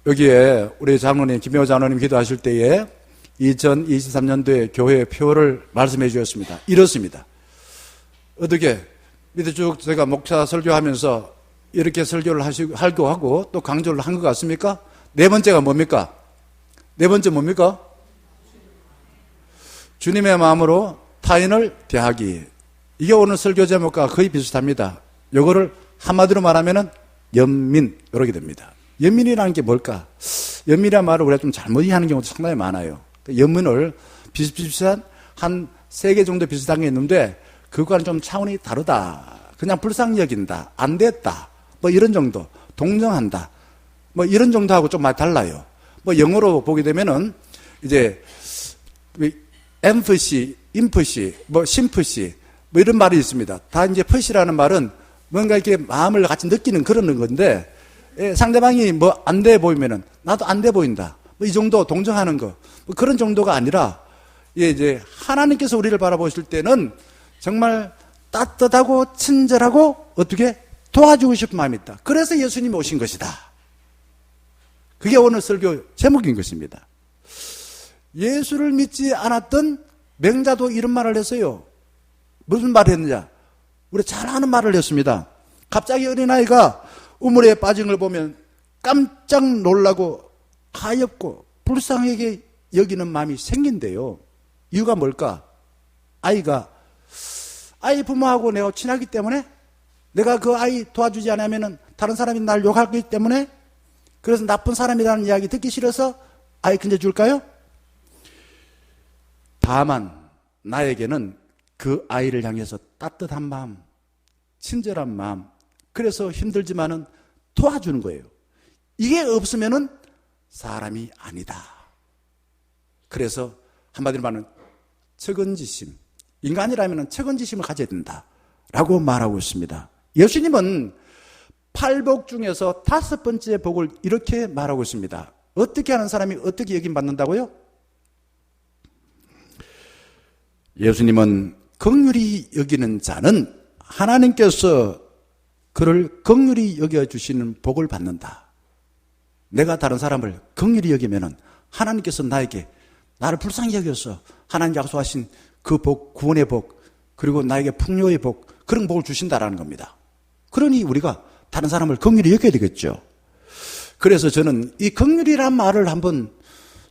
여기에 우리 장로님, 김효 장로님 기도하실 때에 2023년도에 교회 표를 말씀해 주셨습니다. 이렇습니다. 어떻게 밑에 쭉 제가 목사 설교하면서 이렇게 설교를 하고 하고 또 강조를 한 것 같습니까? 네 번째가 뭡니까? 네 번째 뭡니까? 주님의 마음으로 타인을 대하기. 이게 오늘 설교 제목과 거의 비슷합니다. 이거를 한마디로 말하면은 연민, 이렇게 됩니다. 연민이라는 게 뭘까? 연민이라는 말을 우리가 좀 잘못 이해하는 경우도 상당히 많아요. 연민을 비슷비슷한 한 3개 정도 비슷한 게 있는데 그거와는 좀 차원이 다르다. 그냥 불쌍히 여긴다. 안 됐다. 뭐 이런 정도. 동정한다. 뭐 이런 정도하고 좀 많이 달라요. 뭐 영어로 보게 되면은 이제 empathy, empathy, 뭐 sympathy 뭐 이런 말이 있습니다. 다 이제 펫이라는 말은 뭔가 이렇게 마음을 같이 느끼는 그런 건데 상대방이 뭐 안 돼 보이면은 나도 안 돼 보인다. 뭐 이 정도 동정하는 거. 뭐 그런 정도가 아니라 이제 하나님께서 우리를 바라보실 때는 정말 따뜻하고 친절하고 어떻게 도와주고 싶은 마음이 있다. 그래서 예수님이 오신 것이다. 그게 오늘 설교 제목인 것입니다. 예수를 믿지 않았던 맹자도 이런 말을 했어요. 무슨 말을 했느냐? 우리 잘 아는 말을 했습니다. 갑자기 어린아이가 우물에 빠진 걸 보면 깜짝 놀라고 가엾고 불쌍하게 여기는 마음이 생긴대요. 이유가 뭘까? 아이 부모하고 내가 친하기 때문에, 내가 그 아이 도와주지 않으면 다른 사람이 날 욕하기 때문에, 그래서 나쁜 사람이라는 이야기 듣기 싫어서 아이 건져줄까요? 다만 나에게는 그 아이를 향해서 따뜻한 마음, 친절한 마음, 그래서 힘들지만은 도와주는 거예요. 이게 없으면은 사람이 아니다. 그래서 한마디로 말하면 측은지심, 인간이라면 측은지심을 가져야 된다라고 말하고 있습니다. 예수님은 8복 중에서 5번째 복을 이렇게 말하고 있습니다. 어떻게 하는 사람이 어떻게 여김받는다고요? 예수님은 긍휼히 여기는 자는 하나님께서 그를 긍휼히 여겨주시는 복을 받는다. 내가 다른 사람을 긍휼히 여기면은 하나님께서 나를 불쌍히 여겨서 하나님 약속하신 그 복, 구원의 복, 그리고 나에게 풍요의 복, 그런 복을 주신다라는 겁니다. 그러니 우리가 다른 사람을 긍휼히 여겨야 되겠죠. 그래서 저는 이 긍휼이란 말을 한번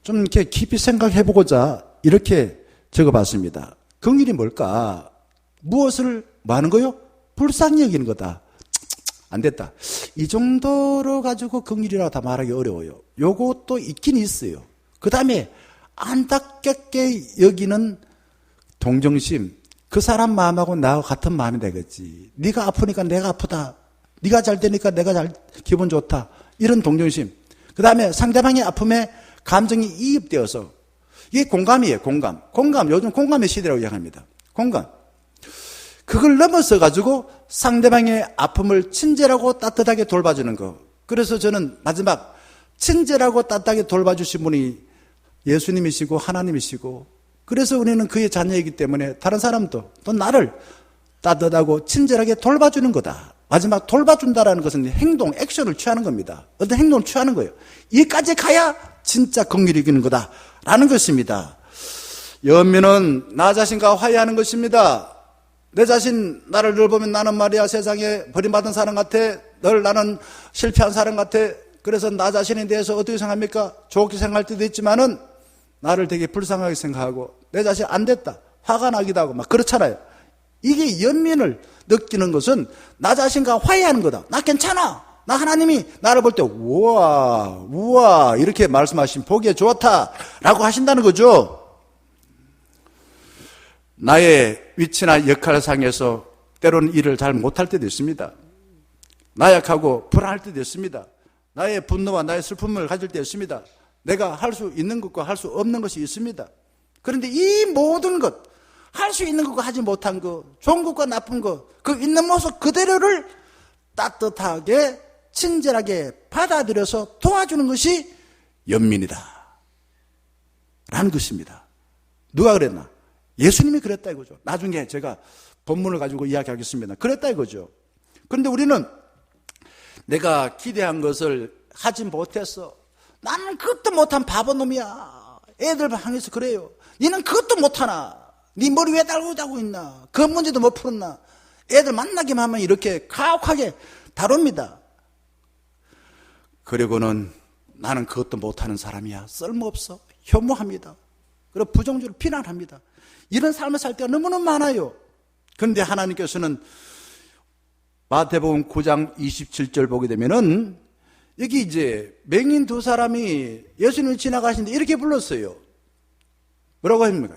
좀 이렇게 깊이 생각해 보고자 이렇게 적어봤습니다. 긍휼이 뭘까? 무엇을 뭐 하는 거요? 불쌍히 여기는 거다. 안 됐다. 이 정도로 가지고 긍휼이라고 다 말하기 어려워요. 요것도 있긴 있어요. 그 다음에 안타깝게 여기는 동정심, 그 사람 마음하고 나하고 같은 마음이 되겠지. 네가 아프니까 내가 아프다. 네가 잘 되니까 내가 기분 좋다. 이런 동정심. 그 다음에 상대방의 아픔에 감정이 이입되어서, 이게 공감이에요. 공감. 요즘 공감의 시대라고 이야기합니다. 공감. 그걸 넘어서 가지고 상대방의 아픔을 친절하고 따뜻하게 돌봐주는 거. 그래서 저는 마지막 친절하고 따뜻하게 돌봐주신 분이 예수님이시고 하나님이시고, 그래서 우리는 그의 자녀이기 때문에 다른 사람도 또 나를 따뜻하고 친절하게 돌봐주는 거다. 마지막 돌봐준다라는 것은 행동, 액션을 취하는 겁니다. 어떤 행동을 취하는 거예요. 여기까지 가야 진짜 긍휼이 이기는 거다라는 것입니다. 연민은 나 자신과 화해하는 것입니다. 내 자신, 나를 늘 보면 나는 말이야 세상에 버림받은 사람 같아. 나는 실패한 사람 같아. 그래서 나 자신에 대해서 어떻게 생각합니까? 좋게 생각할 때도 있지만은 나를 되게 불쌍하게 생각하고 내 자신 안 됐다. 화가 나기도 하고 막 그렇잖아요. 이게 연민을 느끼는 것은 나 자신과 화해하는 거다. 나 괜찮아. 나 하나님이 나를 볼 때 우와 이렇게 말씀하신 보기에 좋다라고 하신다는 거죠. 나의 위치나 역할상에서 때로는 일을 잘 못할 때도 있습니다. 나약하고 불안할 때도 있습니다. 나의 분노와 나의 슬픔을 가질 때 있습니다. 내가 할 수 있는 것과 할 수 없는 것이 있습니다. 그런데 이 모든 것, 할 수 있는 것과 하지 못한 것, 좋은 것과 나쁜 것, 그 있는 모습 그대로를 따뜻하게 친절하게 받아들여서 도와주는 것이 연민이다 라는 것입니다. 누가 그랬나? 예수님이 그랬다 이거죠. 나중에 제가 본문을 가지고 이야기하겠습니다. 그랬다 이거죠. 그런데 우리는 내가 기대한 것을 하지 못했어. 나는 그것도 못한 바보놈이야. 애들 방에서 그래요. 니는 그것도 못하나? 니 머리 왜 달고 자고 있나? 그 문제도 못 풀었나? 애들 만나기만 하면 이렇게 가혹하게 다룹니다. 그리고는 나는 그것도 못하는 사람이야. 쓸모없어. 혐오합니다. 그리고 부정적으로 비난합니다. 이런 삶을 살 때가 너무너무 많아요. 그런데 하나님께서는 마태복음 9장 27절 보게 되면은 여기 이제 맹인 두 사람이 예수님을 지나가시는데 이렇게 불렀어요. 뭐라고 합니까?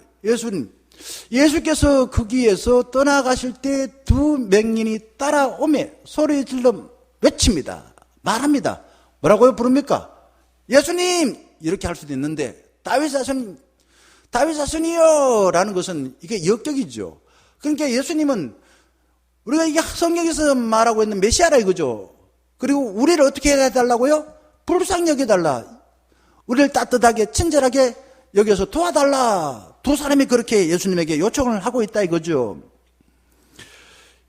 예수께서 거기에서 떠나가실 때 두 맹인이 따라오매 소리 질러 외칩니다. 말합니다. 뭐라고요? 부릅니까? 예수님! 이렇게 할 수도 있는데 다윗 자손이요! 라는 것은 이게 역격이죠. 그러니까 예수님은 우리가 이게 성경에서 말하고 있는 메시아라 이거죠. 그리고 우리를 어떻게 해달라고요? 불쌍히 여겨달라. 우리를 따뜻하게 친절하게 여겨서 도와달라. 두 사람이 그렇게 예수님에게 요청을 하고 있다 이거죠.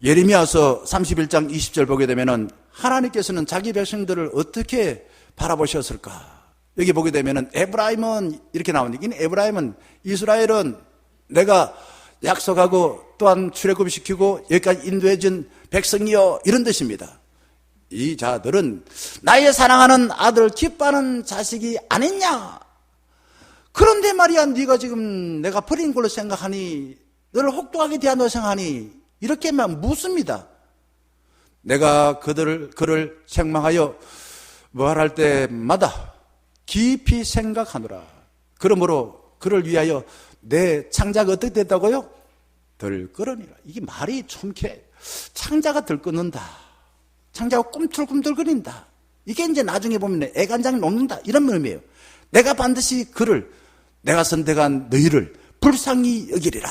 예레미야서 31장 20절 보게 되면은 하나님께서는 자기 백성들을 어떻게 바라보셨을까? 여기 보게 되면은 에브라임은 이렇게 나오니까 에브라임은 이스라엘은 내가 약속하고 또한 출애굽시키고 여기까지 인도해준 백성이요 이런 뜻입니다. 이 자들은 나의 사랑하는 아들 기뻐하는 자식이 아니냐? 그런데 말이야 네가 지금 내가 버린 걸로 생각하니 너를 혹독하게 대한다고 생각하니 이렇게만 묻습니다. 내가 그를 책망하여 뭐할 때마다 깊이 생각하노라. 그러므로 그를 위하여 내 창자가 어떻게 됐다고요? 들끓으니라. 이게 말이 좀 이렇게 창자가 들끓는다. 창자가 꿈틀꿈틀거린다. 이게 이제 나중에 보면 애간장이 녹는다. 이런 의미예요. 내가 반드시 그를 내가 선택한 너희를 불쌍히 여기리라.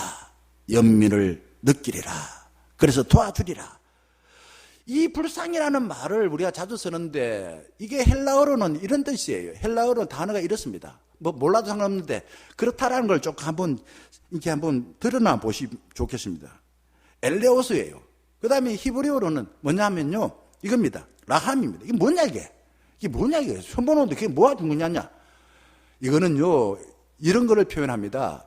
연민을 느끼리라. 그래서 도와주리라. 이 불쌍이라는 말을 우리가 자주 쓰는데 이게 헬라어로는 이런 뜻이에요. 헬라어로 단어가 이렇습니다. 뭐 몰라도 상관없는데 그렇다라는 걸 조금 한번 드러나 보시면 좋겠습니다. 엘레오스예요. 그 다음에 히브리어로는 뭐냐면요. 이겁니다. 라함입니다. 이게 뭐냐 이게? 이게 뭐냐 이게? 처음 보는데 그게 뭐가 중요하냐? 이거는요. 이런 거를 표현합니다.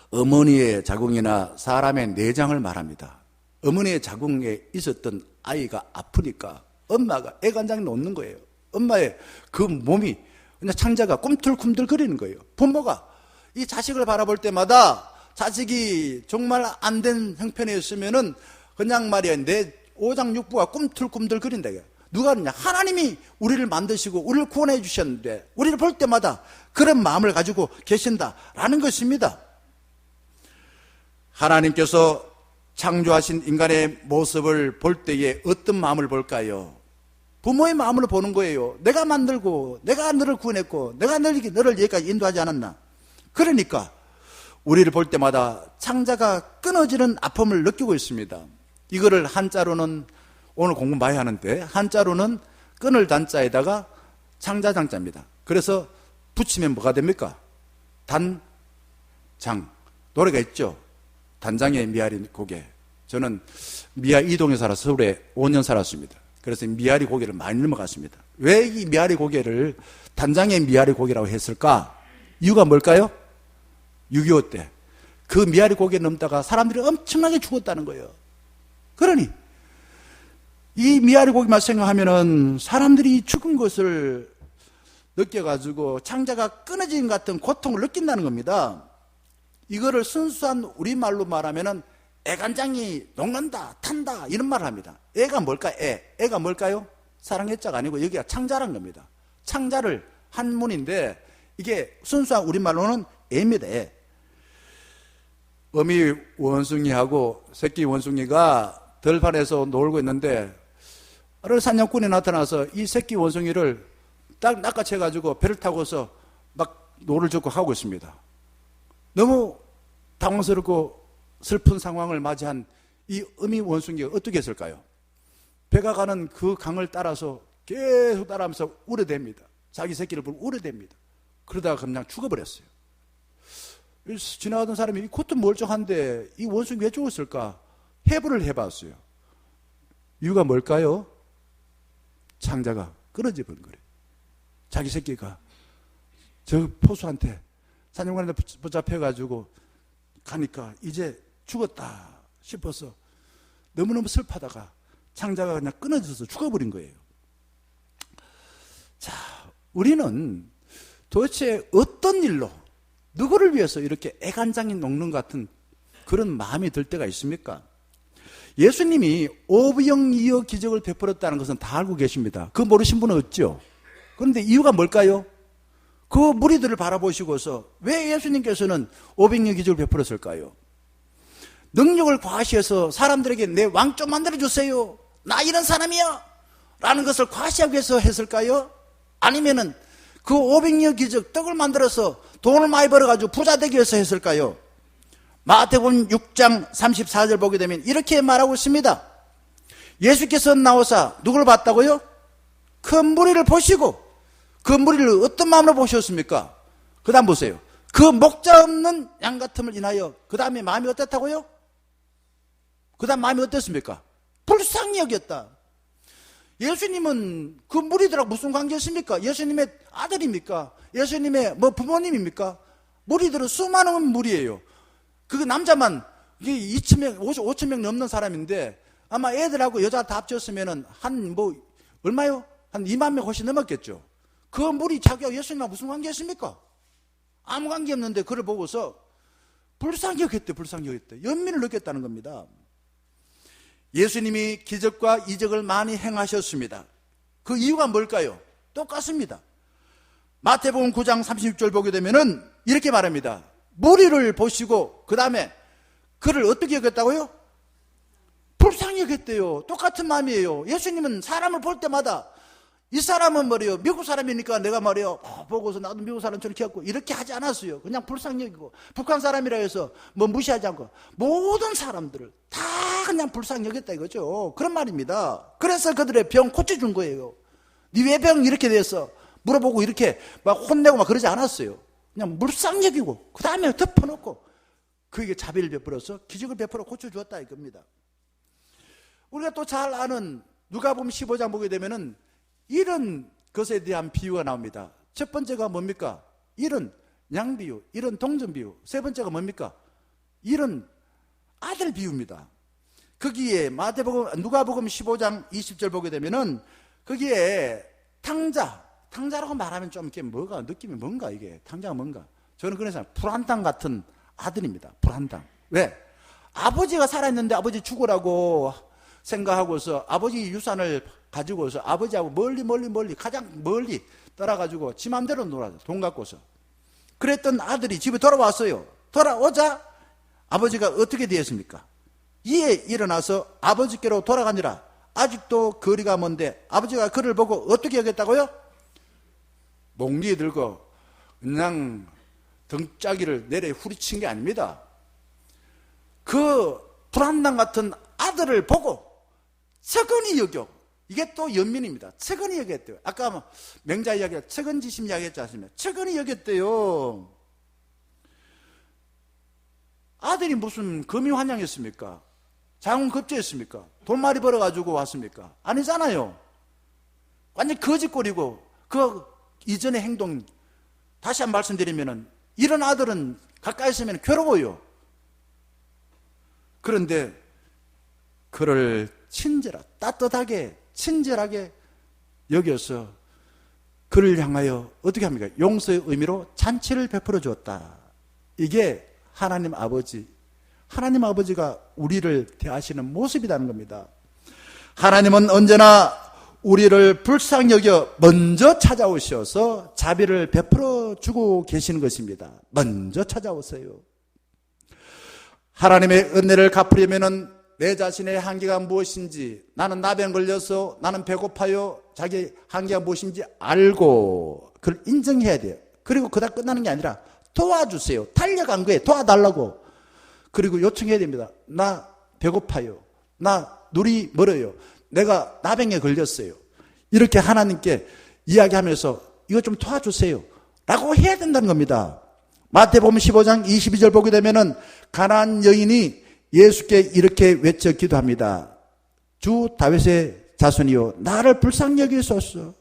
어머니의 자궁이나 사람의 내장을 말합니다. 어머니의 자궁에 있었던 아이가 아프니까 엄마가 애간장이 놓는 거예요. 엄마의 그 몸이 그냥 창자가 꿈틀꿈틀거리는 거예요. 부모가 이 자식을 바라볼 때마다 자식이 정말 안 된 형편에 있으면은 그냥 말이야 내 오장육부가 꿈틀꿈틀거린다. 누가 그러냐? 하나님이 우리를 만드시고 우리를 구원해 주셨는데 우리를 볼 때마다 그런 마음을 가지고 계신다라는 것입니다. 하나님께서 창조하신 인간의 모습을 볼 때에 어떤 마음을 볼까요? 부모의 마음으로 보는 거예요. 내가 만들고 내가 너를 구원했고 내가 너를 여기까지 인도하지 않았나? 그러니까 우리를 볼 때마다 창자가 끊어지는 아픔을 느끼고 있습니다. 이거를 한자로는 오늘 공부 많이 하는데 한자로는 끊을 단자에다가 창자장자입니다. 그래서 붙이면 뭐가 됩니까? 단장. 노래가 있죠. 단장의 미아리 고개. 저는 미아 이동에 살아서 서울에 5년 살았습니다. 그래서 미아리 고개를 많이 넘어갔습니다. 왜 이 미아리 고개를 단장의 미아리 고개라고 했을까? 이유가 뭘까요? 6.25 때 그 미아리 고개 넘다가 사람들이 엄청나게 죽었다는 거예요. 그러니 이 미아리 고기만 생각하면은 사람들이 죽은 것을 느껴가지고 창자가 끊어진 같은 고통을 느낀다는 겁니다. 이거를 순수한 우리말로 말하면은 애간장이 녹는다, 탄다 이런 말을 합니다. 애가 뭘까? 애가 뭘까요? 사랑의자가 아니고 여기가 창자란 겁니다. 창자를 한문인데 이게 순수한 우리말로는 애입니다. 애. 어미 원숭이하고 새끼 원숭이가 들판에서 놀고 있는데 어느 사냥꾼이 나타나서 이 새끼 원숭이를 딱 낚아채가지고 배를 타고서 막 노를 젓고 하고 있습니다. 너무 당황스럽고 슬픈 상황을 맞이한 이 어미 원숭이가 어떻게 했을까요? 배가 가는 그 강을 따라서 계속 따라하면서 우려댑니다. 자기 새끼를 보고 우려댑니다. 그러다가 그냥 죽어버렸어요. 지나가던 사람이 이 콧은 멀쩡한데 이 원숭이 왜 죽었을까? 해부를 해봤어요. 이유가 뭘까요? 창자가 끊어져 버린 거예요. 자기 새끼가 저 포수한테 사냥꾼한테 붙잡혀가지고 가니까 이제 죽었다 싶어서 너무너무 슬퍼하다가 창자가 그냥 끊어져서 죽어버린 거예요. 자, 우리는 도대체 어떤 일로 누구를 위해서 이렇게 애간장이 녹는 것 같은 그런 마음이 들 때가 있습니까? 예수님이 오병이어 기적을 베풀었다는 것은 다 알고 계십니다. 그거 모르신 분은 없죠. 그런데 이유가 뭘까요? 그 무리들을 바라보시고서 왜 예수님께서는 오병이어 기적을 베풀었을까요? 능력을 과시해서 사람들에게 내 왕 좀 만들어주세요, 나 이런 사람이야 라는 것을 과시하기 위해서 했을까요? 아니면은 그 오병이어 기적, 떡을 만들어서 돈을 많이 벌어가지고 부자 되기 위해서 했을까요? 마태복음 6장 34절 보게 되면 이렇게 말하고 있습니다. 예수께서 나오사 누구를 봤다고요? 큰 무리를 보시고, 그 무리를 어떤 마음으로 보셨습니까? 그 다음 보세요. 그 목자 없는 양 같음을 인하여 그 다음에 마음이 어땠다고요? 그 다음 마음이 어땠습니까? 불쌍히 여겼다. 예수님은 그 무리들하고 무슨 관계였습니까? 예수님의 아들입니까? 예수님의 부모님입니까? 무리들은 수많은 무리예요. 그 남자만 2,000명, 5,000명 넘는 사람인데 아마 애들하고 여자 다 합쳤으면은 얼마요? 한 2만 명 훨씬 넘었겠죠. 그 무리 자기와 예수님하고 무슨 관계였습니까? 아무 관계 없는데 그를 보고서 불쌍히 여겼대, 불쌍히 여겼대. 연민을 느꼈다는 겁니다. 예수님이 기적과 이적을 많이 행하셨습니다. 그 이유가 뭘까요? 똑같습니다. 마태복음 9장 36절 보게 되면은 이렇게 말합니다. 무리를 보시고 그 다음에 그를 어떻게 여겼다고요? 불쌍히 여겼대요. 똑같은 마음이에요. 예수님은 사람을 볼 때마다 이 사람은 말이에요, 미국 사람이니까 내가 말이에요, 보고서 나도 미국 사람처럼 키웠고 이렇게 하지 않았어요. 그냥 불쌍히 여기고, 북한 사람이라 해서 무시하지 않고 모든 사람들을 다 그냥 불쌍히 여겼다 이거죠. 그런 말입니다. 그래서 그들의 병 고쳐준 거예요. 네 왜 병 이렇게 됐어? 물어보고 이렇게 막 혼내고 막 그러지 않았어요. 그냥 불쌍히 여기고 그 다음에 덮어놓고 그에게 자비를 베풀어서 기적을 베풀어 고쳐주었다 이겁니다. 우리가 또 잘 아는 누가복음 15장 보게 되면은 이런 것에 대한 비유가 나옵니다. 첫 번째가 뭡니까? 이런 양비유, 이런 동전비유. 세 번째가 뭡니까? 이런 아들 비유입니다. 거기에 누가복음 15장 20절 보게 되면은 거기에 탕자라고 말하면 좀 이렇게 느낌이 뭔가 이게 탕자가 뭔가. 저는 그래서 불한탕 같은 아들입니다. 불한탕. 왜? 아버지가 살아있는데 아버지 죽으라고 생각하고서 아버지 유산을 가지고서 아버지하고 멀리 가장 멀리 떠나가지고 지 맘대로 놀아요. 돈 갖고서. 그랬던 아들이 집에 돌아왔어요. 돌아오자 아버지가 어떻게 되었습니까? 이에 일어나서 아버지께로 돌아가니라. 아직도 거리가 먼데 아버지가 그를 보고 어떻게 여겼다고요? 몽리 들고 그냥 등짜기를 내려 후리친 게 아닙니다. 그 불안당 같은 아들을 보고 측은히 여겨. 이게 또 연민입니다. 측은히 여겼대요. 아까 맹자 이야기, 측은지심 이야기했지 않습니까? 측은히 여겼대요. 아들이 무슨 금이환영했습니까? 장훈급제했습니까? 돈 많이 벌어가지고 왔습니까? 아니잖아요. 완전 거짓골이고 그 이전의 행동 다시 한번 말씀드리면은 이런 아들은 가까이 있으면 괴로워요. 그런데 그를 따뜻하게 친절하게 여겨서 그를 향하여 어떻게 합니까? 용서의 의미로 잔치를 베풀어 주었다. 이게 하나님 아버지가 우리를 대하시는 모습이라는 겁니다. 하나님은 언제나 우리를 불쌍히 여겨 먼저 찾아오셔서 자비를 베풀어 주고 계시는 것입니다. 먼저 찾아오세요. 하나님의 은혜를 갚으려면은 내 자신의 한계가 무엇인지, 나는 나병 걸려서 나는 배고파요, 자기 한계가 무엇인지 알고 그걸 인정해야 돼요. 그리고 그다 끝나는 게 아니라 도와주세요. 달려간 거예요. 도와달라고. 그리고 요청해야 됩니다. 나 배고파요. 나 눈이 멀어요. 내가 나병에 걸렸어요. 이렇게 하나님께 이야기하면서 이거 좀 도와주세요 라고 해야 된다는 겁니다. 마태복음 15장 22절 보게 되면은 가나안 여인이 예수께 이렇게 외쳐 기도합니다. 주 다윗의 자손이요, 나를 불쌍히 여기소서.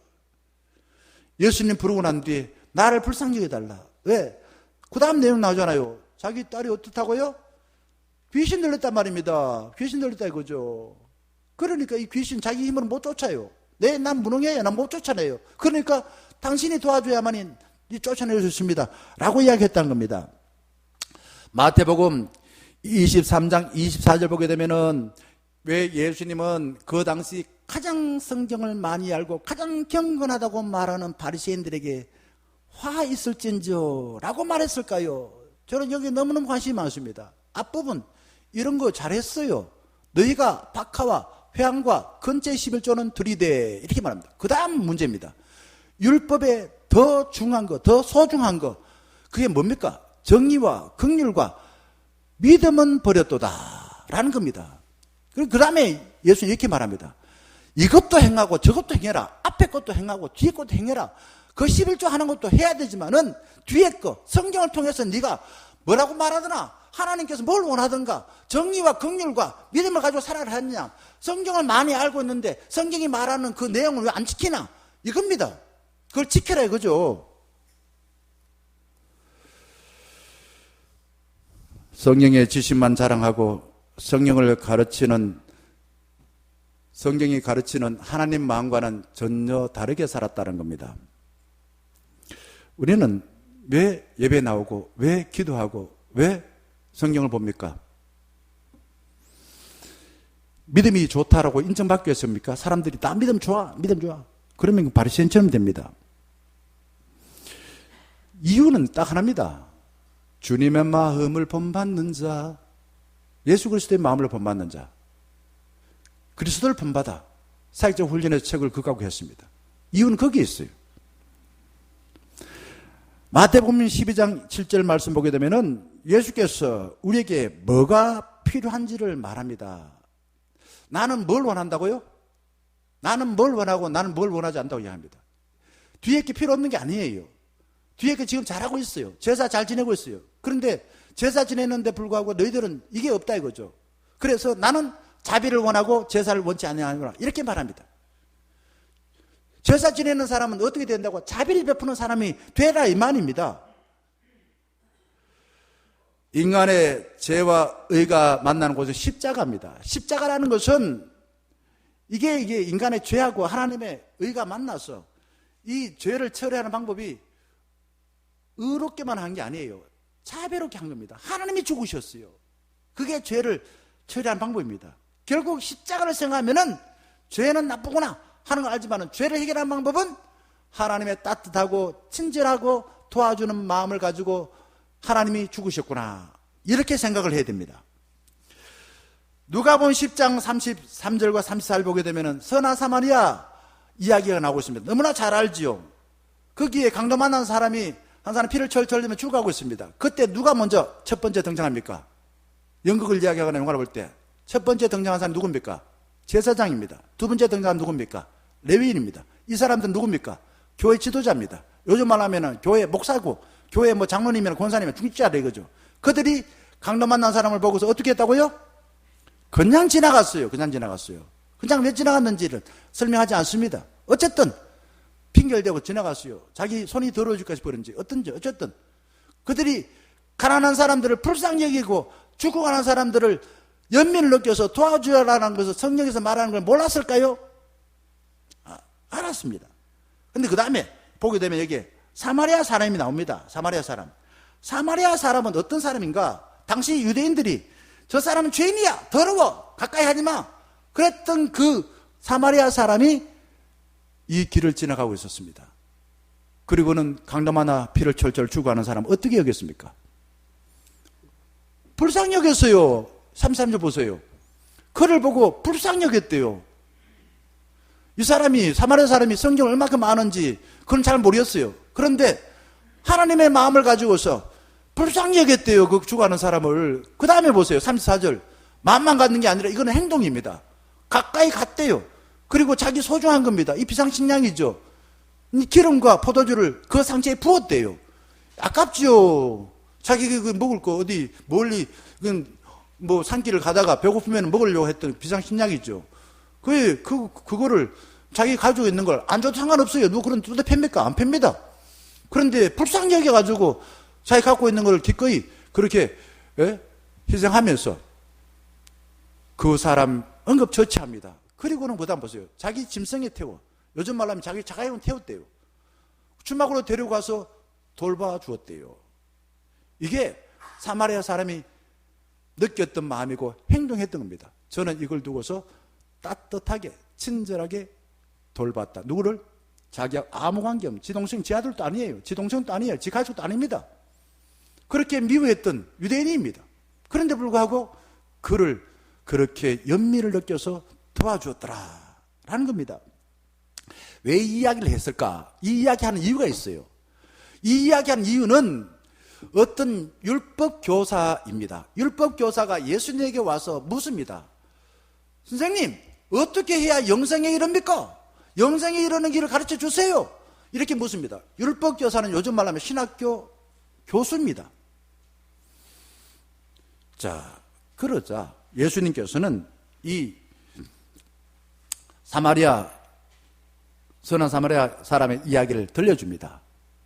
예수님 부르고 난 뒤에 나를 불쌍히 여겨달라. 왜? 그 다음 내용 나오잖아요. 자기 딸이 어떻다고요? 귀신 들렸단 말입니다. 귀신 들렸다 이거죠. 그러니까 이 귀신 자기 힘으로 못 쫓아요. 난 무능해요. 난 못 쫓아내요. 그러니까 당신이 도와줘야만이 쫓아낼 수 있습니다. 라고 이야기했다는 겁니다. 마태복음 23장 24절 보게 되면은 왜 예수님은 그 당시 가장 성경을 많이 알고 가장 경건하다고 말하는 바리새인들에게 화 있을진저 라고 말했을까요? 저는 여기 너무너무 관심이 많습니다. 앞부분 이런 거 잘했어요. 너희가 박하와 회향과 건제 11조는 들이대 이렇게 말합니다. 그 다음 문제입니다. 율법에 더 중요한 거, 더 소중한 거 그게 뭡니까? 정의와 긍휼과 믿음은 버렸도다 라는 겁니다. 그 다음에 예수는 이렇게 말합니다. 이것도 행하고 저것도 행해라. 앞에 것도 행하고 뒤에 것도 행해라. 그 11조 하는 것도 해야 되지만은 뒤에 거 성경을 통해서 네가 뭐라고 말하더나 하나님께서 뭘 원하든가 정의와 긍휼과 믿음을 가지고 살아라 했느냐. 성경을 많이 알고 있는데 성경이 말하는 그 내용을 왜 안 지키나 이겁니다. 그걸 지켜라 이거죠. 성경의 지식만 자랑하고 성경이 가르치는 하나님 마음과는 전혀 다르게 살았다는 겁니다. 우리는 왜 예배 나오고 왜 기도하고 왜 성경을 봅니까? 믿음이 좋다라고 인정받기 위해서입니까? 사람들이 다 믿음 좋아 그러면 바리새인처럼 됩니다. 이유는 딱 하나입니다. 주님의 마음을 본받는 자, 예수 그리스도의 마음을 본받는 자, 그리스도를 본받아 사역적 훈련의 책을 그가고 했습니다. 이유는 거기에 있어요. 마태복음 12장 7절 말씀 보게 되면은 예수께서 우리에게 뭐가 필요한지를 말합니다. 나는 뭘 원한다고요? 나는 뭘 원하고 나는 뭘 원하지 않다고 이야기합니다. 뒤에 게 필요 없는 게 아니에요. 뒤에 게 지금 잘하고 있어요. 제사 잘 지내고 있어요. 그런데 제사 지내는데 불구하고 너희들은 이게 없다 이거죠. 그래서 나는 자비를 원하고 제사를 원치 않느냐 이렇게 말합니다. 제사 지내는 사람은 어떻게 된다고? 자비를 베푸는 사람이 되라 이 말입니다. 인간의 죄와 의가 만나는 곳은 십자가입니다. 십자가라는 것은 이게 인간의 죄하고 하나님의 의가 만나서 이 죄를 처리하는 방법이 의롭게만 한 게 아니에요. 자비롭게 한 겁니다. 하나님이 죽으셨어요. 그게 죄를 처리하는 방법입니다. 결국 십자가를 생각하면은 죄는 나쁘구나 하는 걸 알지만은 죄를 해결하는 방법은 하나님의 따뜻하고 친절하고 도와주는 마음을 가지고 하나님이 죽으셨구나 이렇게 생각을 해야 됩니다. 누가복음 10장 33절과 34절 보게 되면은 선한 사마리아 이야기가 나오고 있습니다. 너무나 잘 알지요. 거기에 강도 만난 사람이 한 사람 피를 철철 흘리며 죽어가고 있습니다. 그때 누가 먼저 첫 번째 등장합니까? 연극을 이야기하거나 영화를 볼 때 첫 번째 등장한 사람이 누굽니까? 제사장입니다. 두 번째 등장한 누굽니까? 레위인입니다. 이 사람들은 누굽니까? 교회 지도자입니다. 요즘 말하면은 교회 목사고 교회 뭐 장로님이나 권사님이나 중직자라 이거죠. 그들이 강도 만난 사람을 보고서 어떻게 했다고요? 그냥 지나갔어요. 그냥 왜 지나갔는지를 설명하지 않습니다. 어쨌든 핑계대고 지나갔어요. 자기 손이 더러워질까 싶었는지 어쨌든 그들이 가난한 사람들을 불쌍히 여기고 죽어가는 사람들을 연민을 느껴서 도와주라는 것을 성경에서 말하는 걸 몰랐을까요? 알았습니다. 근데 그 다음에 보게 되면 여기에 사마리아 사람이 나옵니다. 사마리아 사람은 어떤 사람인가? 당시 유대인들이 저 사람은 죄인이야 더러워 가까이 하지마 그랬던 그 사마리아 사람이 이 길을 지나가고 있었습니다. 그리고는 강도 하나 피를 철철 죽어가는 사람 어떻게 여겼습니까? 불쌍히 여겼어요. 33절 보세요. 그를 보고 불쌍히 여겼대요. 이 사람이 사마리아 사람이 성경을 얼마큼 아는지 그건 잘 모르겠어요. 그런데 하나님의 마음을 가지고서 불쌍히 여겼대요. 그 죽어가는 사람을. 그 다음에 보세요. 34절. 마음만 갖는 게 아니라 이거는 행동입니다. 가까이 갔대요. 그리고 자기 소중한 겁니다. 이 비상식량이죠. 이 기름과 포도주를 그 상처에 부었대요. 아깝죠. 자기 그 먹을 거 어디 멀리 뭐 산길을 가다가 배고프면 먹으려고 했던 비상식량이죠. 그거를 자기 가지고 있는 걸 안 줘도 상관없어요. 누구 그런 두대 팹니까? 안 팹니다. 그런데 불쌍히 여겨가지고 자기 갖고 있는 걸 기꺼이 그렇게 희생하면서 그 사람 응급처치합니다. 그리고는 그다음 보세요. 자기 짐승에 태워. 요즘 말로 하면 자기 자가용 태웠대요. 주막으로 데려가서 돌봐주었대요. 이게 사마리아 사람이 느꼈던 마음이고 행동했던 겁니다. 저는 이걸 두고서 따뜻하게 친절하게 돌봤다. 누구를? 자기와 아무 관계없는 지 동생, 지 아들도 아니에요. 지 동생도 아니에요. 지 가족도 아닙니다. 그렇게 미워했던 유대인입니다. 그런데 불구하고 그를 그렇게 연민을 느껴서 도와주었더라라는 겁니다. 왜 이 이야기를 했을까? 이 이야기하는 이유가 있어요. 이 이야기하는 이유는 어떤 율법 교사입니다. 율법 교사가 예수님에게 와서 묻습니다. 선생님, 어떻게 해야 영생에 이릅니까? 영생에 이르는 길을 가르쳐 주세요. 이렇게 묻습니다. 율법 교사는 요즘 말하면 신학교 교수입니다. 자, 그러자 예수님께서는 이 선한 사마리아 사람의 이야기를 들려줍니다.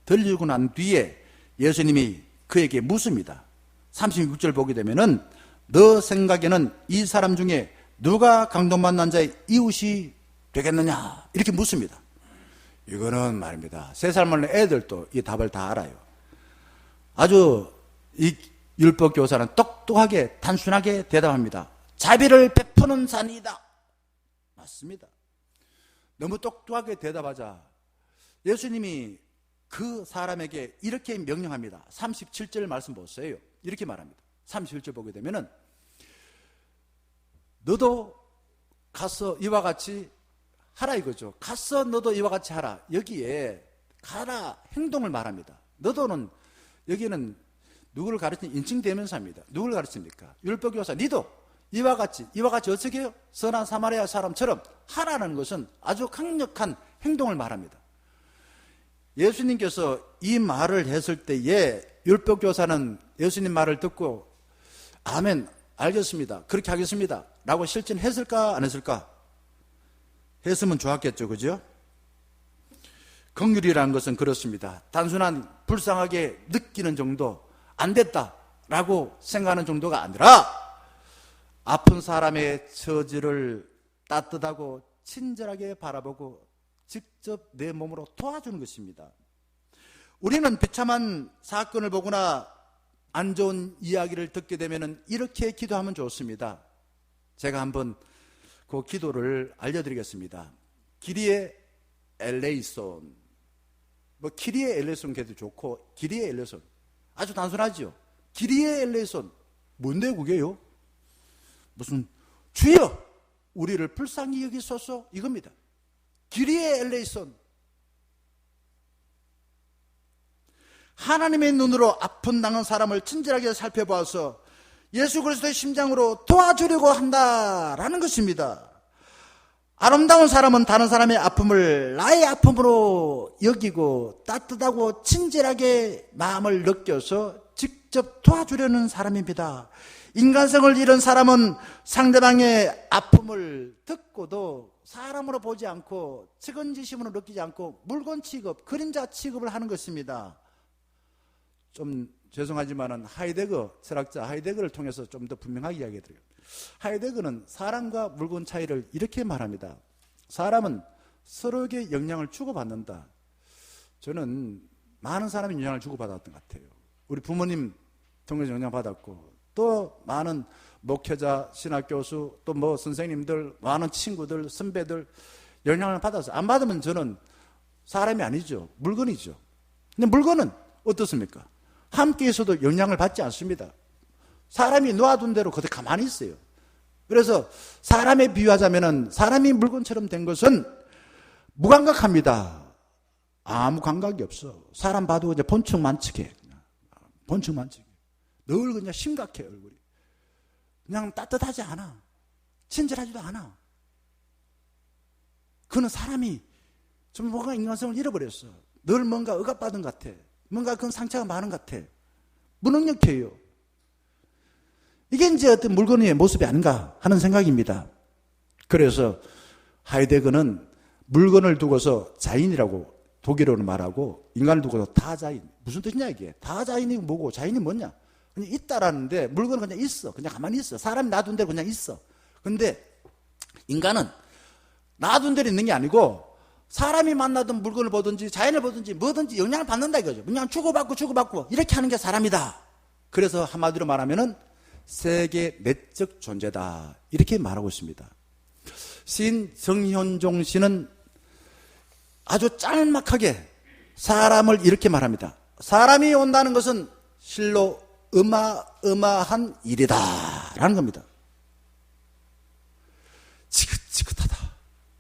들리고 난 뒤에 예수님이 그에게 묻습니다. 36절 보게 되면은 너 생각에는 이 사람 중에 누가 강동받는 자의 이웃이 되겠느냐? 이렇게 묻습니다. 이거는 말입니다. 3살 먹는 애들도 이 답을 다 알아요. 아주 이 율법 교사는 똑똑하게 단순하게 대답합니다. 자비를 베푸는 자니이다. 맞습니다. 너무 똑똑하게 대답하자 예수님이 그 사람에게 이렇게 명령합니다. 37절 말씀 보세요. 이렇게 말합니다. 37절 보게 되면은 너도 가서 이와 같이 하라 이거죠. 가서 너도 이와 같이 하라. 여기에 가라 행동을 말합니다. 너도는 여기는 누구를 가르치는 인칭대명사입니다. 누구를 가르칩니까? 율법교사 니도 이와 같이 어떻게 해요? 선한 사마리아 사람처럼 하라는 것은 아주 강력한 행동을 말합니다. 예수님께서 이 말을 했을 때에 율법교사는 예수님 말을 듣고 아멘 알겠습니다. 그렇게 하겠습니다. 라고 실천했을까 안 했을까? 했으면 좋았겠죠. 그죠? 긍휼이라는 것은 그렇습니다. 단순한 불쌍하게 느끼는 정도 안 됐다라고 생각하는 정도가 아니라 아픈 사람의 처지를 따뜻하고 친절하게 바라보고 직접 내 몸으로 도와주는 것입니다. 우리는 비참한 사건을 보거나 안 좋은 이야기를 듣게 되면 이렇게 기도하면 좋습니다. 제가 한번 그 기도를 알려드리겠습니다. 기리에 엘레이손. 기리에 엘레이손 걔도 좋고 기리에 엘레이손 아주 단순하죠. 기리에 엘레이손 뭔데 그게요? 무슨 주여 우리를 불쌍히 여기소서 이겁니다. 기리에 엘레이손. 하나님의 눈으로 아픈 당한 사람을 친절하게 살펴보아서 예수 그리스도의 심장으로 도와주려고 한다라는 것입니다. 아름다운 사람은 다른 사람의 아픔을 나의 아픔으로 여기고 따뜻하고 친절하게 마음을 느껴서 직접 도와주려는 사람입니다. 인간성을 잃은 사람은 상대방의 아픔을 듣고도 사람으로 보지 않고 측은지심으로 느끼지 않고 물건 취급, 그림자 취급을 하는 것입니다. 좀 죄송하지만은 하이데거 철학자 하이데거를 통해서 좀 더 분명하게 이야기해드려요. 하이데거는 사람과 물건 차이를 이렇게 말합니다. 사람은 서로에게 영향을 주고받는다. 저는 많은 사람이 영향을 주고받았던 것 같아요. 우리 부모님 통해서 영향받았고 또 많은 목회자, 신학교수, 또 뭐 선생님들, 많은 친구들, 선배들 영향을 받아서 안 받으면 저는 사람이 아니죠. 물건이죠. 근데 물건은 어떻습니까? 함께 있어도 영향을 받지 않습니다. 사람이 놓아둔 대로 그대로 가만히 있어요. 그래서 사람에 비유하자면 사람이 물건처럼 된 것은 무감각합니다. 아무 감각이 없어. 사람 봐도 이제 본청만측해. 본청만측해. 늘 그냥 심각해 얼굴이. 그냥 따뜻하지 않아. 친절하지도 않아. 그는 사람이 좀 뭔가 인간성을 잃어버렸어. 늘 뭔가 억압받은 것 같아. 뭔가 그건 상처가 많은 것 같아. 무능력해요. 이게 이제 어떤 물건의 모습이 아닌가 하는 생각입니다. 그래서 하이데거는 물건을 두고서 자인이라고 독일어로 말하고 인간을 두고서 다자인. 무슨 뜻이냐 이게. 다자인이 뭐고 자인이 뭐냐. 그냥 있다라는데 물건은 그냥 있어. 그냥 가만히 있어. 사람이 놔둔 대로 그냥 있어. 근데 인간은 놔둔 대로 있는 게 아니고 사람이 만나던 물건을 보든지 자연을 보든지 뭐든지 영향을 받는다 이거죠. 그냥 주고받고 이렇게 하는 게 사람이다. 그래서 한마디로 말하면은 세계 내적 존재다. 이렇게 말하고 있습니다. 시인 정현종 씨는 아주 짤막하게 사람을 이렇게 말합니다. 사람이 온다는 것은 실로 어마어마한 일이다 라는 겁니다. 지긋지긋하다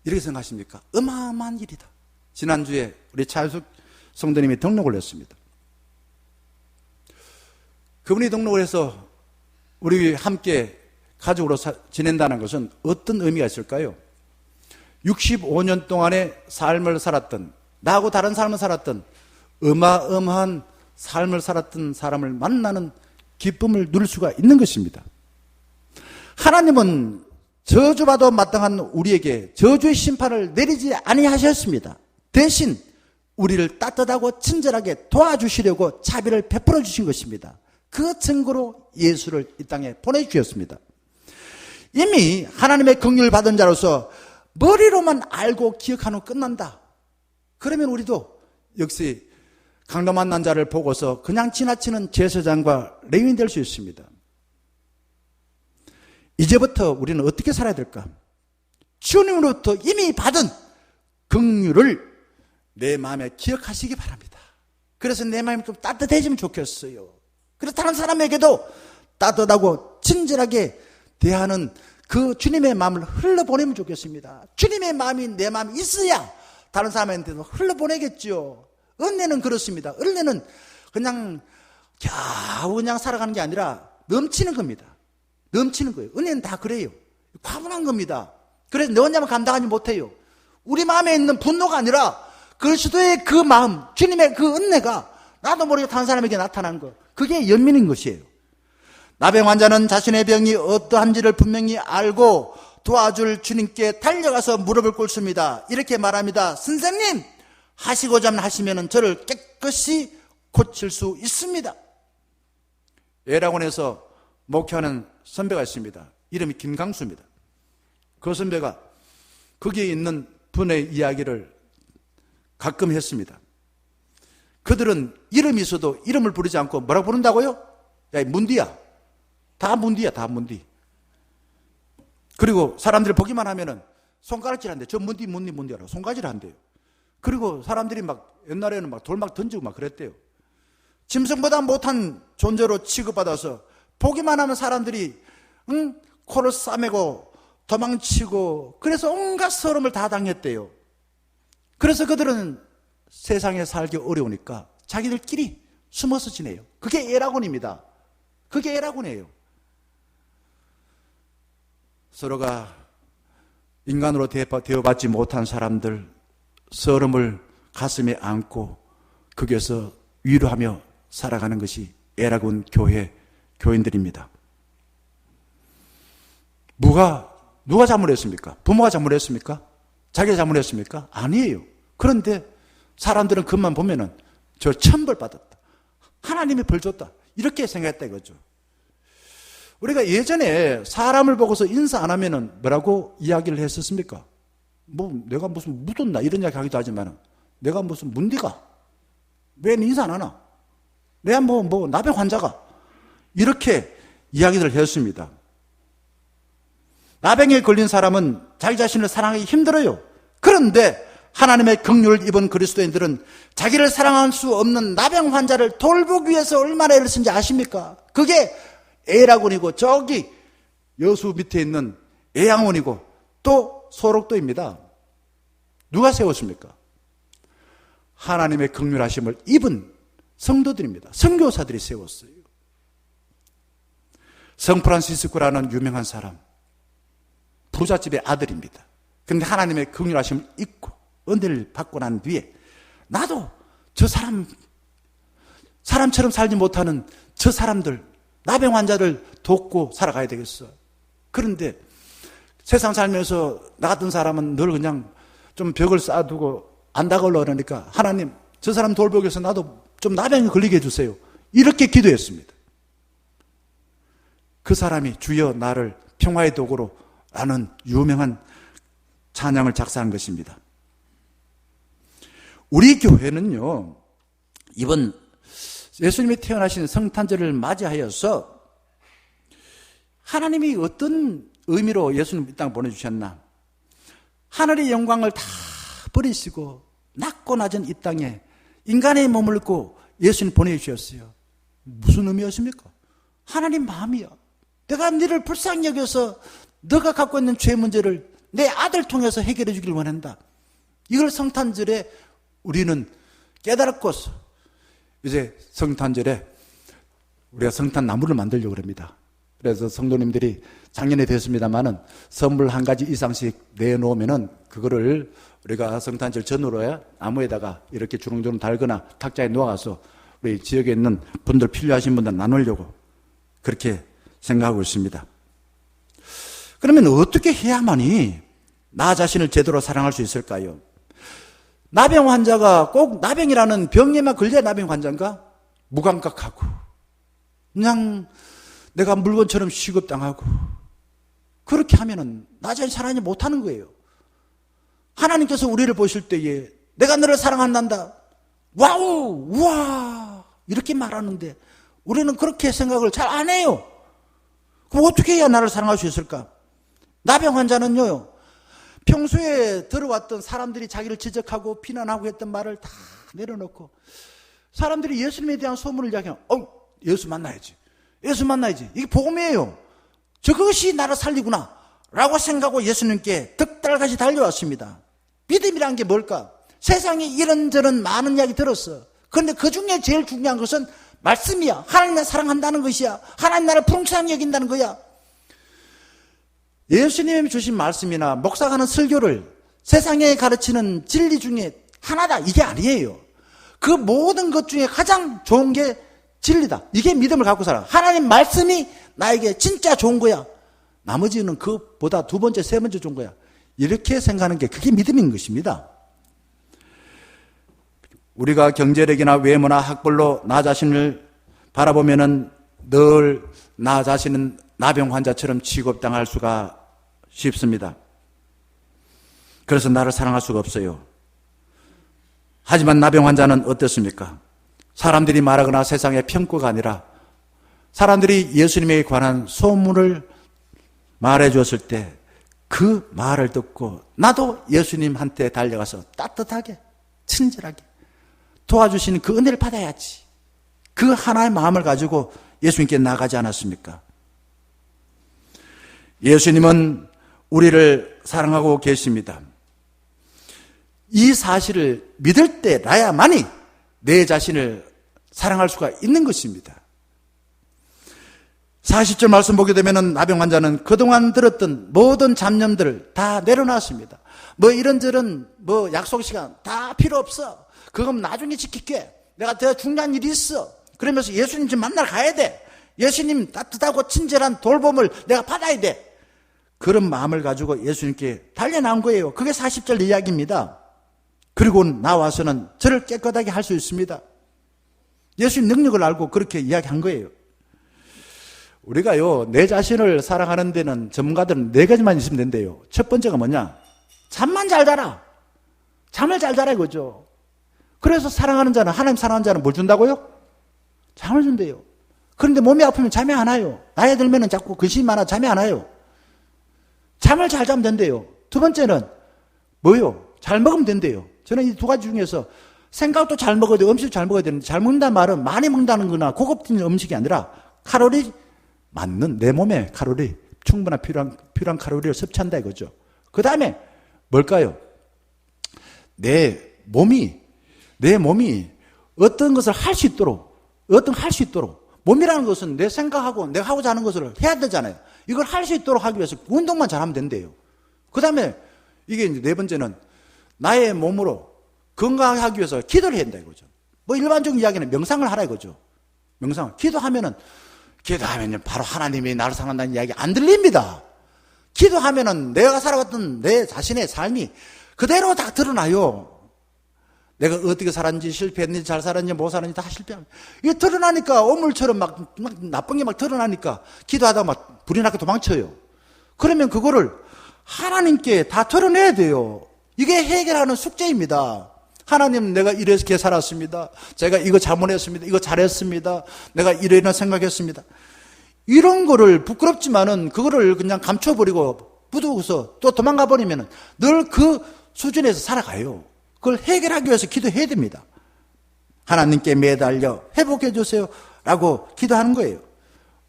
이렇게 생각하십니까? 어마어마한 일이다. 지난주에 우리 차유숙 성도님이 등록을 했습니다. 그분이 등록을 해서 우리 함께 가족으로 지낸다는 것은 어떤 의미가 있을까요? 65년 동안의 삶을 살았던, 나하고 다른 삶을 살았던 어마어마한 삶을 살았던 사람을 만나는 기쁨을 누릴 수가 있는 것입니다. 하나님은 저주받아 마땅한 우리에게 저주의 심판을 내리지 아니하셨습니다. 대신 우리를 따뜻하고 친절하게 도와주시려고 자비를 베풀어 주신 것입니다. 그 증거로 예수를 이 땅에 보내주셨습니다. 이미 하나님의 긍휼을 받은 자로서 머리로만 알고 기억하는 끝난다. 그러면 우리도 역시 강도 만난 자를 보고서 그냥 지나치는 제사장과 레위인 될 수 있습니다. 이제부터 우리는 어떻게 살아야 될까? 주님으로부터 이미 받은 긍휼을 내 마음에 기억하시기 바랍니다. 그래서 내 마음이 좀 따뜻해지면 좋겠어요. 그래서 다른 사람에게도 따뜻하고 친절하게 대하는 그 주님의 마음을 흘러보내면 좋겠습니다. 주님의 마음이 내 마음에 있어야 다른 사람한테도 흘러보내겠죠. 은혜는 그렇습니다. 은혜는 그냥 겨우 그냥 살아가는 게 아니라 넘치는 겁니다. 넘치는 거예요. 은혜는 다 그래요. 과분한 겁니다. 그래서 내 혼자만 감당하지 못해요. 우리 마음에 있는 분노가 아니라 그리스도의 그 마음, 주님의 그 은혜가 나도 모르게 다른 사람에게 나타나는 거. 그게 연민인 것이에요. 나병 환자는 자신의 병이 어떠한지를 분명히 알고 도와줄 주님께 달려가서 무릎을 꿇습니다. 이렇게 말합니다. 선생님, 하시고자 하시면 저를 깨끗이 고칠 수 있습니다. 예락원에서 목회하는 선배가 있습니다. 이름이 김강수입니다. 그 선배가 거기에 있는 분의 이야기를 가끔 했습니다. 그들은 이름이 있어도 이름을 부르지 않고 뭐라고 부른다고요? 야, 문디야. 다 문디야, 다 문디. 그리고 사람들이 보기만 하면은 손가락질 한대요. 저 문디라고 손가락질 한대요. 그리고 사람들이 막 옛날에는 막 돌 막 던지고 막 그랬대요. 짐승보다 못한 존재로 취급받아서 보기만 하면 사람들이 코를 싸매고 도망치고 그래서 온갖 서름을 다 당했대요. 그래서 그들은 세상에 살기 어려우니까 자기들끼리 숨어서 지내요. 그게 에라곤입니다. 그게 에라곤이에요. 서로가 인간으로 대어받지 못한 사람들 서름을 가슴에 안고 거기에서 위로하며 살아가는 것이 에라곤 교회 교인들입니다. 누가 잘못했습니까? 부모가 잘못했습니까? 자기가 잘못했습니까? 아니에요. 그런데 사람들은 그것만 보면은 저 천벌 받았다. 하나님이 벌 줬다. 이렇게 생각했다 이거죠. 우리가 예전에 사람을 보고서 인사 안 하면은 뭐라고 이야기를 했었습니까? 내가 무슨 묻었나 이런 이야기 하기도 하지만 내가 무슨 문디가 왜 인사 안 하나? 내가 나병 환자가 이렇게 이야기를 했습니다. 나병에 걸린 사람은 자기 자신을 사랑하기 힘들어요. 그런데 하나님의 긍휼을 입은 그리스도인들은 자기를 사랑할 수 없는 나병 환자를 돌보기 위해서 얼마나 애를 쓴지 아십니까? 그게 에라곤이고 저기 여수 밑에 있는 애양원이고 또 소록도입니다. 누가 세웠습니까? 하나님의 긍휼하심을 입은 성도들입니다. 선교사들이 세웠어요. 성프란시스코라는 유명한 사람, 부잣집의 아들입니다. 그런데 하나님의 긍휼하심을 입고 은혜를 받고 난 뒤에 나도 저 사람처럼 살지 못하는 저 사람들, 나병 환자를 돕고 살아가야 되겠어. 그런데 세상 살면서 나 같은 사람은 늘 그냥 좀 벽을 쌓아두고 안 다가오려고 그러니까 하나님 저 사람 돌보기 위해서 나도 좀 나병에 걸리게 해주세요. 이렇게 기도했습니다. 그 사람이 주여 나를 평화의 도구로 라는 유명한 찬양을 작사한 것입니다. 우리 교회는요, 이번 예수님이 태어나신 성탄절을 맞이하여서 하나님이 어떤 의미로 예수님 이 땅에 보내주셨나? 하늘의 영광을 다 버리시고 낮고 낮은 이 땅에 인간의 몸을 입고 예수님 보내주셨어요. 무슨 의미였습니까? 하나님 마음이야. 내가 너를 불쌍히 여겨서 너가 갖고 있는 죄 문제를 내 아들 통해서 해결해 주길 원한다. 이걸 성탄절에 우리는 깨달았고 이제 성탄절에 우리가 성탄 나무를 만들려고 합니다. 그래서 성도님들이 작년에 됐습니다만은 선물 한 가지 이상씩 내놓으면은 그거를 우리가 성탄절 전후로야 나무에다가 이렇게 주렁주렁 달거나 탁자에 놓아서 우리 지역에 있는 분들 필요하신 분들 나누려고 그렇게 생각하고 있습니다. 그러면 어떻게 해야만이 나 자신을 제대로 사랑할 수 있을까요? 나병 환자가 꼭 나병이라는 병에만 걸려야 나병 환자인가? 무감각하고 그냥 내가 물건처럼 취급당하고 그렇게 하면은 나 자신 사랑하지 못하는 거예요. 하나님께서 우리를 보실 때에 내가 너를 사랑한단다. 와우, 우와 이렇게 말하는데 우리는 그렇게 생각을 잘 안 해요. 그럼 어떻게 해야 나를 사랑할 수 있을까? 나병 환자는요, 평소에 들어왔던 사람들이 자기를 지적하고 비난하고 했던 말을 다 내려놓고 사람들이 예수님에 대한 소문을 이야기하면 예수 만나야지. 예수 만나야지. 이게 복음이에요. 저것이 나를 살리구나 라고 생각하고 예수님께 득달같이 달려왔습니다. 믿음이란 게 뭘까? 세상에 이런저런 많은 이야기 들었어. 그런데 그 중에 제일 중요한 것은 말씀이야. 하나님 나를 사랑한다는 것이야. 하나님 나를 풍성히 여긴다는 거야. 예수님이 주신 말씀이나 목사가 하는 설교를 세상에 가르치는 진리 중에 하나다 이게 아니에요. 그 모든 것 중에 가장 좋은 게 진리다. 이게 믿음을 갖고 살아. 하나님 말씀이 나에게 진짜 좋은 거야. 나머지는 그보다 두 번째, 세 번째 좋은 거야. 이렇게 생각하는 게 그게 믿음인 것입니다. 우리가 경제력이나 외모나 학벌로 나 자신을 바라보면은 늘 나 자신은 나병 환자처럼 취급당할 수가 쉽습니다. 그래서 나를 사랑할 수가 없어요. 하지만 나병 환자는 어떻습니까? 사람들이 말하거나 세상의 평가가 아니라 사람들이 예수님에 관한 소문을 말해 주었을 때 그 말을 듣고 나도 예수님한테 달려가서 따뜻하게 친절하게 도와주시는 그 은혜를 받아야지. 그 하나의 마음을 가지고 예수님께 나가지 않았습니까? 예수님은 우리를 사랑하고 계십니다. 이 사실을 믿을 때 나야만이 내 자신을 사랑할 수가 있는 것입니다. 40절 말씀 보게 되면 나병 환자는 그동안 들었던 모든 잡념들을 다 내려놨습니다. 뭐 이런저런 약속 시간 다 필요 없어. 그건 나중에 지킬게. 내가 더 중요한 일이 있어. 그러면서 예수님 좀 만나러 가야 돼. 예수님 따뜻하고 친절한 돌봄을 내가 받아야 돼. 그런 마음을 가지고 예수님께 달려나온 거예요. 그게 40절 이야기입니다. 그리고 나와서는 저를 깨끗하게 할 수 있습니다. 예수님 능력을 알고 그렇게 이야기한 거예요. 우리가요, 내 자신을 사랑하는 데는 전문가들은 4가지만 있으면 된대요. 첫 번째가 뭐냐? 잠만 잘 자라. 잠을 잘 자라 이거죠. 그래서 사랑하는 자는, 하나님 사랑하는 자는 뭘 준다고요? 잠을 준대요. 그런데 몸이 아프면 잠이 안 와요. 나이 들면 자꾸 근심이 많아 잠이 안 와요. 잠을 잘 자면 된대요. 두 번째는 뭐요? 잘 먹으면 된대요. 저는 이 2가지 중에서 생각도 잘 먹어야 돼요. 음식도 잘 먹어야 되는데 잘 먹는다는 말은 많이 먹는다는 거나 고급진 음식이 아니라 칼로리 맞는 내 몸에 칼로리 충분한 필요한 칼로리를 섭취한다 이거죠. 그 다음에 뭘까요? 내 몸이 어떤 것을 할 수 있도록 몸이라는 것은 내 생각하고 내가 하고자 하는 것을 해야 되잖아요. 이걸 할 수 있도록 하기 위해서 운동만 잘하면 된대요. 그 다음에 이게 이제 4번째는 나의 몸으로 건강하기 위해서 기도를 해야 된다 이거죠. 뭐 일반적인 이야기는 명상을 하라 이거죠. 명상. 기도하면 바로 하나님이 나를 사랑한다는 이야기 안 들립니다. 기도하면은 내가 살아왔던 내 자신의 삶이 그대로 다 드러나요. 내가 어떻게 살았는지, 실패했는지, 잘 살았는지, 못 살았는지 다 실패합니다. 이게 드러나니까, 오물처럼 막 나쁜 게 막 드러나니까, 기도하다가 막 불이 나게 도망쳐요. 그러면 그거를 하나님께 다 드러내야 돼요. 이게 해결하는 숙제입니다. 하나님, 내가 이렇게 살았습니다. 제가 이거 잘못했습니다. 이거 잘했습니다. 내가 이런 생각했습니다. 이런 거를 부끄럽지만은 그거를 그냥 감춰버리고 부두고서 또 도망가 버리면은 늘 그 수준에서 살아가요. 그걸 해결하기 위해서 기도해야 됩니다. 하나님께 매달려 회복해 주세요 라고 기도하는 거예요.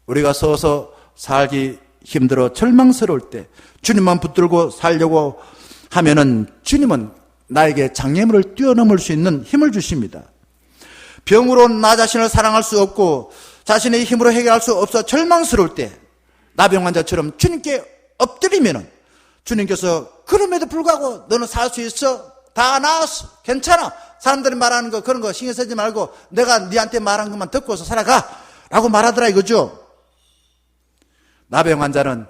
우리가 서서 살기 힘들어 절망스러울 때 주님만 붙들고 살려고 하면은 주님은 나에게 장애물을 뛰어넘을 수 있는 힘을 주십니다. 병으로 나 자신을 사랑할 수 없고 자신의 힘으로 해결할 수 없어 절망스러울 때 나병 환자처럼 주님께 엎드리면은 주님께서 그럼에도 불구하고 너는 살 수 있어. 다 나았어. 괜찮아. 사람들이 말하는 거 그런 거 신경 쓰지 말고 내가 네한테 말한 것만 듣고서 살아가 라고 말하더라 이거죠. 나병 환자는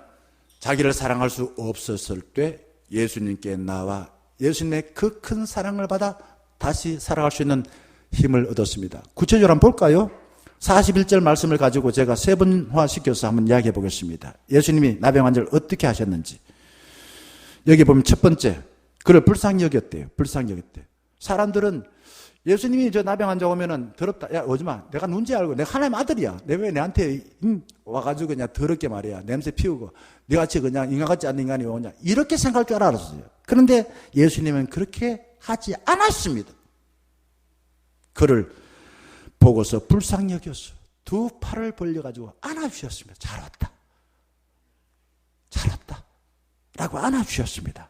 자기를 사랑할 수 없었을 때 예수님께 나와 예수님의 그 큰 사랑을 받아 다시 살아갈 수 있는 힘을 얻었습니다. 구체적으로 한번 볼까요? 41절 말씀을 가지고 제가 세분화시켜서 한번 이야기해 보겠습니다. 예수님이 나병 환자를 어떻게 하셨는지. 여기 보면 첫 번째, 그를 불쌍히 여겼대요. 불쌍히 여겼대요. 사람들은 예수님이 저 나병 환자 오면은 더럽다. 야, 오지마. 내가 누군지 알고. 내가 하나님 아들이야. 내가 왜 내한테 와가지고 그냥 더럽게 말이야. 냄새 피우고. 네같이 그냥 인간같지 않는 인간이 오냐. 이렇게 생각할 줄 알았어요. 그런데 예수님은 그렇게 하지 않았습니다. 그를 보고서 불쌍히 여겨서 두 팔을 벌려가지고 안아주셨습니다. 잘 왔다. 잘 왔다. 라고 안아주셨습니다.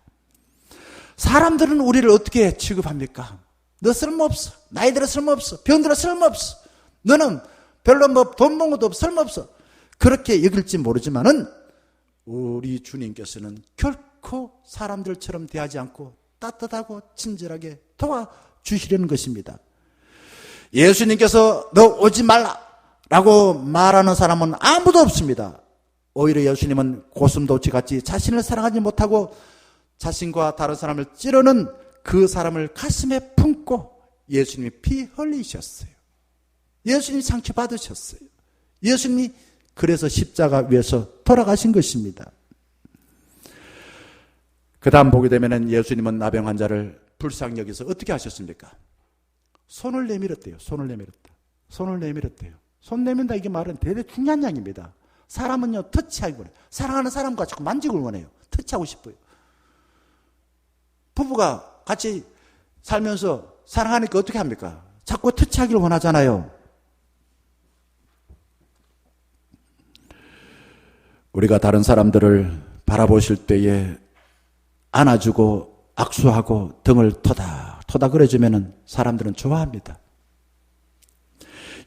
사람들은 우리를 어떻게 취급합니까? 너 쓸모없어. 나이 들어 쓸모없어. 병 들어 쓸모없어. 너는 별로 돈 번 것도 없어. 쓸모없어. 그렇게 여길지 모르지만은 우리 주님께서는 결코 사람들처럼 대하지 않고 따뜻하고 친절하게 도와주시려는 것입니다. 예수님께서 너 오지 말라라고 말하는 사람은 아무도 없습니다. 오히려 예수님은 고슴도치같이 자신을 사랑하지 못하고 자신과 다른 사람을 찌르는 그 사람을 가슴에 품고 예수님이 피 흘리셨어요. 예수님이 상처받으셨어요. 예수님이 그래서 십자가 위에서 돌아가신 것입니다. 그 다음 보게 되면 예수님은 나병 환자를 불쌍히 여기서 어떻게 하셨습니까? 손을 내밀었대요. 손을 내밀었다. 손을 내밀었대요. 손 내민다 이게 말은 대단히 중요한 양입니다. 사람은요 터치하기 원해요. 사랑하는 사람과 자꾸 만지고 원해요. 터치하고 싶어요. 부부가 같이 살면서 사랑하니까 어떻게 합니까? 자꾸 터치하기를 원하잖아요. 우리가 다른 사람들을 바라보실 때에 안아주고 악수하고 등을 토닥토닥거려주면 사람들은 좋아합니다.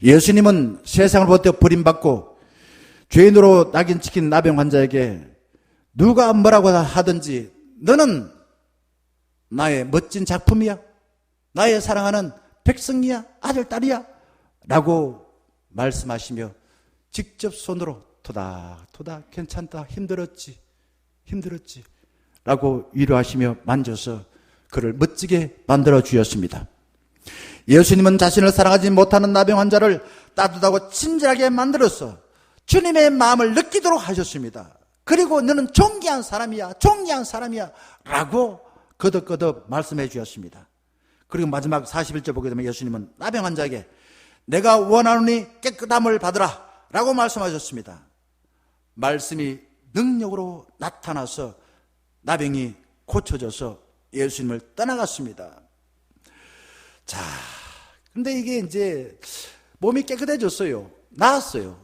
예수님은 세상을 보때 버림받고 죄인으로 낙인 찍힌 나병 환자에게 누가 뭐라고 하든지 너는 나의 멋진 작품이야. 나의 사랑하는 백성이야. 아들, 딸이야. 라고 말씀하시며 직접 손으로 토닥토닥 괜찮다. 힘들었지. 라고 위로하시며 만져서 그를 멋지게 만들어 주셨습니다. 예수님은 자신을 사랑하지 못하는 나병 환자를 따뜻하고 친절하게 만들어서 주님의 마음을 느끼도록 하셨습니다. 그리고 너는 존귀한 사람이야 라고 거듭거듭 말씀해 주셨습니다. 그리고 마지막 41절 보게 되면 예수님은 나병 환자에게 내가 원하노니 깨끗함을 받으라 라고 말씀하셨습니다. 말씀이 능력으로 나타나서 나병이 고쳐져서 예수님을 떠나갔습니다. 자, 근데 이게 이제 몸이 깨끗해졌어요. 나았어요.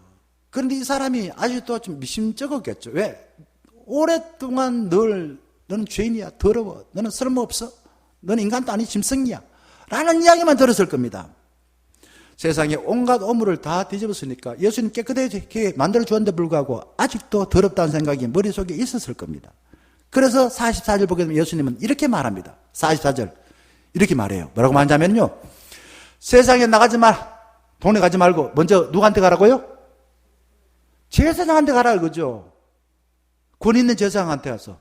그런데 이 사람이 아직도 좀 미심쩍었겠죠. 왜? 오랫동안 너는 죄인이야. 더러워. 너는 쓸모없어. 너는 인간도 아니 짐승이야. 라는 이야기만 들었을 겁니다. 세상에 온갖 오물을 다 뒤집었으니까 예수님 깨끗하게 만들어주었는데 불구하고 아직도 더럽다는 생각이 머릿속에 있었을 겁니다. 그래서 44절 보게 되면 예수님은 이렇게 말합니다. 44절 이렇게 말해요. 뭐라고 말하냐면요, 세상에 나가지 마. 동네 가지 말고 먼저 누구한테 가라고요? 제사장한테 가라 이거죠. 권 있는 제사장한테 가서,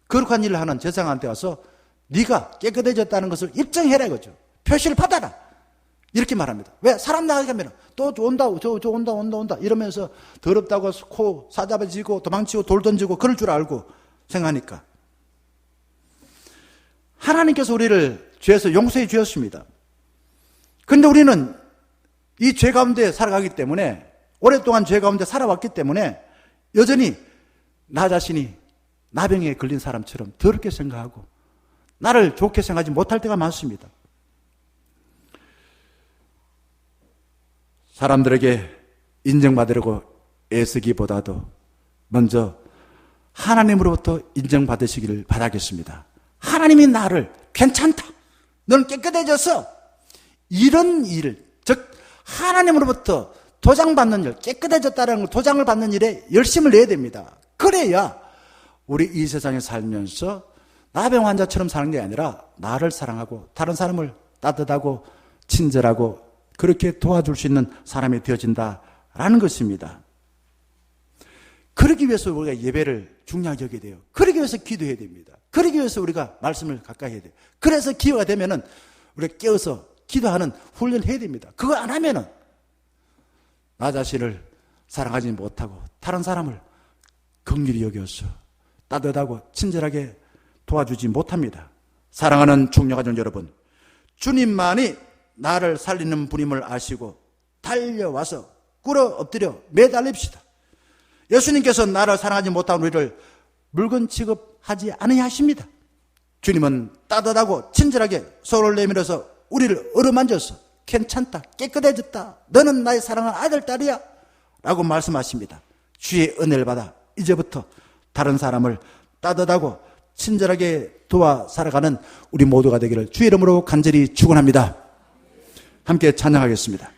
거룩한 일을 하는 제사장한테 가서 네가 깨끗해졌다는 것을 입증해라 이거죠. 표시를 받아라. 이렇게 말합니다. 왜? 사람 나가게 하면 또 온다, 저 온다 이러면서 더럽다고 코 사잡아지고 도망치고 돌 던지고 그럴 줄 알고 생각하니까. 하나님께서 우리를 죄에서 용서해 주셨습니다. 근데 우리는 이 죄 가운데 살아가기 때문에, 오랫동안 죄 가운데 살아왔기 때문에 여전히 나 자신이 나병에 걸린 사람처럼 더럽게 생각하고 나를 좋게 생각하지 못할 때가 많습니다. 사람들에게 인정받으려고 애쓰기보다도 먼저 하나님으로부터 인정받으시기를 바라겠습니다. 하나님이 나를 괜찮다, 너는 깨끗해졌어, 이런 일을, 즉 하나님으로부터 도장받는 일, 깨끗해졌다는 걸 도장을 받는 일에 열심을 내야 됩니다. 그래야 우리 이 세상에 살면서 나병 환자처럼 사는 게 아니라 나를 사랑하고 다른 사람을 따뜻하고 친절하고 그렇게 도와줄 수 있는 사람이 되어진다라는 것입니다. 그러기 위해서 우리가 예배를 중요하게 여겨야 돼요. 그러기 위해서 기도해야 됩니다. 그러기 위해서 우리가 말씀을 가까이 해야 돼요. 그래서 기회가 되면은 우리가 깨어서 기도하는 훈련을 해야 됩니다. 그거 안 하면은 나 자신을 사랑하지 못하고 다른 사람을 긍휼히 여겨서 따뜻하고 친절하게 도와주지 못합니다. 사랑하는 총녀가족 여러분, 주님만이 나를 살리는 분임을 아시고 달려와서 꿇어 엎드려 매달립시다. 예수님께서 나를 사랑하지 못한 우리를 물건 취급하지 않으십니다. 주님은 따뜻하고 친절하게 손을 내밀어서 우리를 어루만져서 괜찮다, 깨끗해졌다, 너는 나의 사랑하는 아들, 딸이야 라고 말씀하십니다. 주의 은혜를 받아 이제부터 다른 사람을 따뜻하고 친절하게 도와 살아가는 우리 모두가 되기를 주의 이름으로 간절히 축원합니다. 함께 찬양하겠습니다.